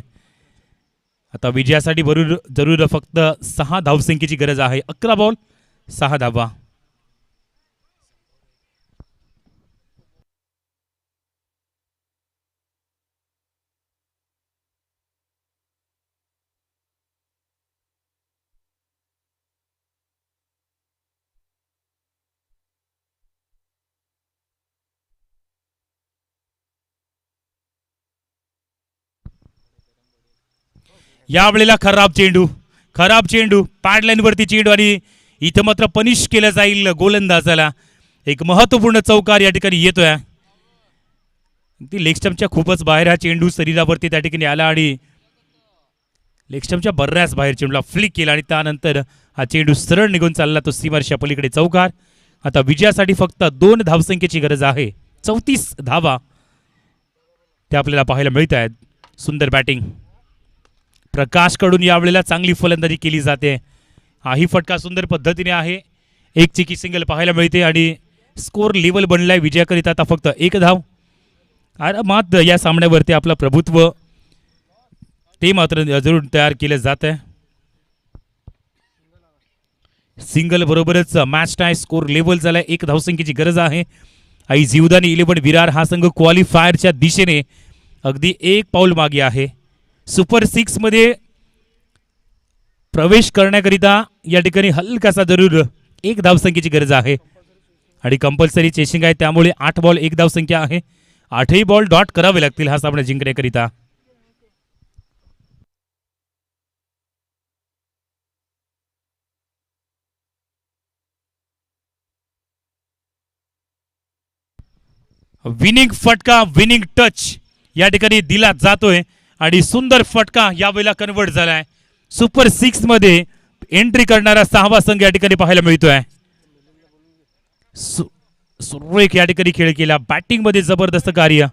आता विजयासाठी जरूर फक्त 6 धावसंख्येची गरज आहे. 11 बॉल 6 धावा. यावेळेला खराब चेंडू पॅड लाईन वरती चेंडू आणि इथं मात्र पनिश केलं जाईल गोलंदाजाला. एक महत्वपूर्ण चौकार या ठिकाणी येतोय. ती लेग स्टंपच्या खूपच बाहेर हा चेंडू शरीरावरती त्या ठिकाणी आला आणि लेग स्टंपच्या बर्याच बाहेर चेंडूला फ्लिक केला आणि त्यानंतर हा चेंडू सरळ निघून चालला तो सीमारेषा पलीकडे चौकार. आता विजयासाठी फक्त 2 धावसंख्येची गरज आहे. 34 धावा त्या आपल्याला पाहायला मिळत आहेत. सुंदर बॅटिंग प्रकाश कडून यावेळेला चांगली फलंदाजी केली जाते. हाही फटका सुंदर पद्धतीने आहे. एक चिकी सिंगल पाहायला मिळते आणि स्कोर लेवल बनलाय. विजयाकरिता आता फक्त 1 धाव. आरामात या सामन्यावरती आपलं प्रभुत्व ते मात्र जरूर तयार केलं जात आहे. सिंगल बरोबरच मॅच टाय स्कोर लेवल झालाय. 1 धावसंख्येची गरज आहे. आई जीवदानी 11 विरार हा संघ क्वालिफायरच्या दिशेने अगदी 1 पाऊल मागे आहे. सुपर 6 मध्ये प्रवेश करण्याकरिता या ठिकाणी हलकासा जरूर 1 धावसंख्येची गरज आहे आणि कंपल्सरी चेसिंग आहे, त्यामुळे 8 बॉल 1 धावसंख्या आहे. 8ही बॉल डॉट करावे लागतील हा सामना जिंकण्याकरिता. विनिंग फटका विनिंग टच या ठिकाणी दिला जातोय आणि सुंदर फटका यावेळेला कन्वर्ट झालाय. सुपर 6 मध्ये एंट्री करणारा 6वा संघ या ठिकाणी पाहायला मिळतोय. सुरेख या ठिकाणी खेळ केला. बॅटिंग मध्ये जबरदस्त कार्य.